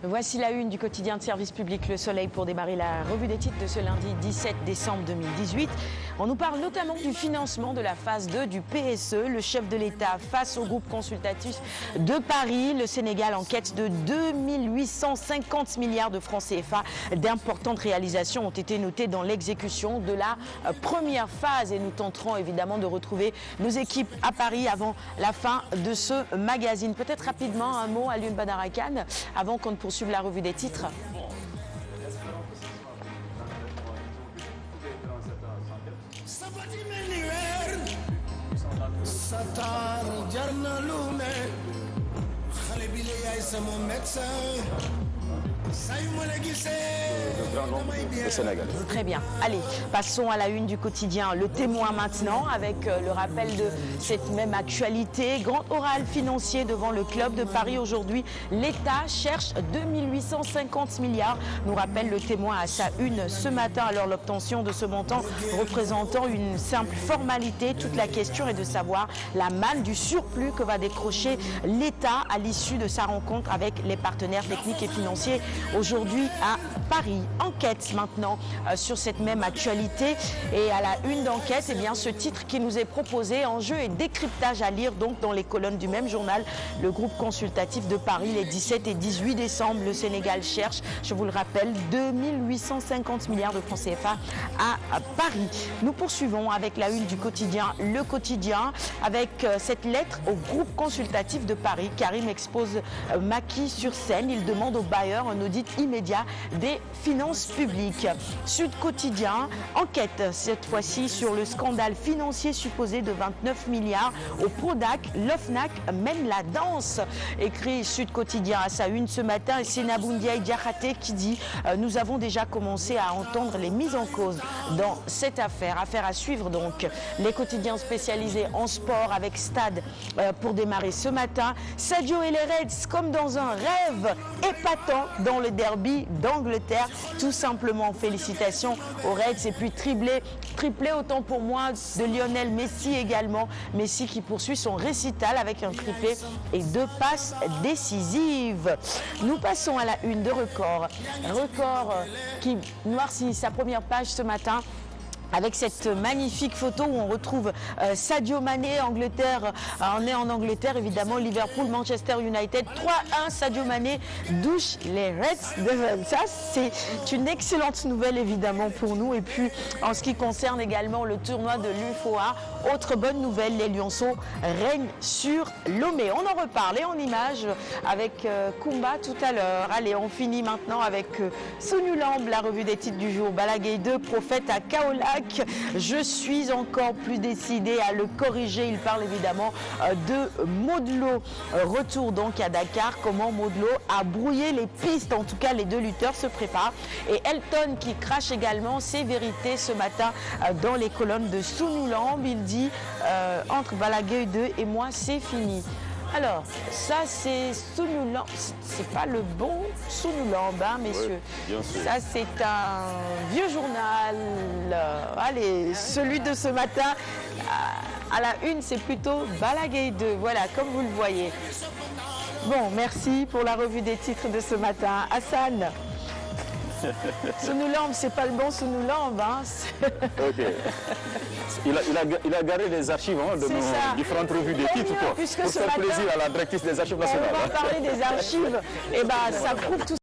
Voici la une du quotidien de service public Le Soleil pour démarrer la revue des titres de ce lundi 17 décembre 2018. On nous parle notamment du financement de la phase 2 du PSE. Le chef de l'État face au groupe consultatif de Paris. Le Sénégal en quête de 2850 milliards de francs CFA. D'importantes réalisations ont été notées dans l'exécution de la première phase. Et nous tenterons évidemment de retrouver nos équipes à Paris avant la fin de ce magazine. Peut-être rapidement un mot à Alioune Badara Kane avant qu'on ne poursuive la revue des titres. Le Sénégal. Très bien. Allez, passons à la une du quotidien. Le Témoin maintenant, avec le rappel de cette même actualité. Grand oral financier devant le club de Paris aujourd'hui. L'État cherche 2850 milliards, nous rappelle le Témoin à sa une ce matin. Alors l'obtention de ce montant représentant une simple formalité. Toute la question est de savoir la manne du surplus que va décrocher l'État à l'issue de sa rencontre avec les partenaires techniques et financiers aujourd'hui à Paris. Enquête maintenant sur cette même actualité et à la une d'enquête, eh bien ce titre qui nous est proposé, enjeu et décryptage à lire donc dans les colonnes du même journal. Le groupe consultatif de Paris les 17 et 18 décembre, le Sénégal cherche, je vous le rappelle, 2850 milliards de francs CFA à Paris. Nous poursuivons avec la une du quotidien, le quotidien, avec cette lettre au groupe consultatif de Paris. Karim expose Macky sur scène, il demande aux bailleurs un audit immédiat des finances publiques. Sud Quotidien, enquête cette fois-ci sur le scandale financier supposé de 29 milliards au Prodac. L'OFNAC mène la danse, écrit Sud Quotidien à sa une ce matin. Et c'est Naboundiaï Diakhaté qui dit nous avons déjà commencé à entendre les mises en cause dans cette affaire. Affaire à suivre donc. Les quotidiens spécialisés en sport avec Stade pour démarrer ce matin. Sadio et les Reds comme dans un rêve épatant dans le derby d'Angleterre. Tout simplement, félicitations aux Reds et puis triplé autant pour moi de Lionel Messi également. Messi qui poursuit son récital avec un triplé et 2 passes décisives. Nous passons à la une de Record. Record qui noircit sa première page ce matin avec cette magnifique photo où on retrouve Sadio Mané, Angleterre, on est en Angleterre évidemment, Liverpool, Manchester United, 3-1, Sadio Mané douche les Reds. Ça c'est une excellente nouvelle évidemment pour nous. Et puis en ce qui concerne également le tournoi de l'UFOA, autre bonne nouvelle, les Lionceaux règnent sur Lomé. On en reparle et en images avec Kumba tout à l'heure. Allez, on finit maintenant avec Sonulamb, la revue des titres du jour. Balagay 2, prophète à Kaolack. Je suis encore plus décidé à le corriger. Il parle évidemment de Modlo. Retour donc à Dakar. Comment Modlo a brouillé les pistes. En tout cas, les 2 lutteurs se préparent. Et Elton qui crache également ses vérités ce matin dans les colonnes de Sonulamb. Il dit entre Balagay 2 et moi, c'est fini. Alors, ça c'est Sonulamb, c'est pas le bon Sonulamb, hein, messieurs. Oui, bien sûr. Ça c'est un vieux journal. Allez, celui de ce matin, à la une, c'est plutôt Balagay 2. Voilà, comme vous le voyez. Bon, merci pour la revue des titres de ce matin. Hassan. Sonulamb, c'est pas le bon Sonulamb, hein. Ok. Il a gardé les archives de nos différentes revues des titres pour faire plaisir à la directrice des archives nationales. On va parler des archives, et ben ça prouve tout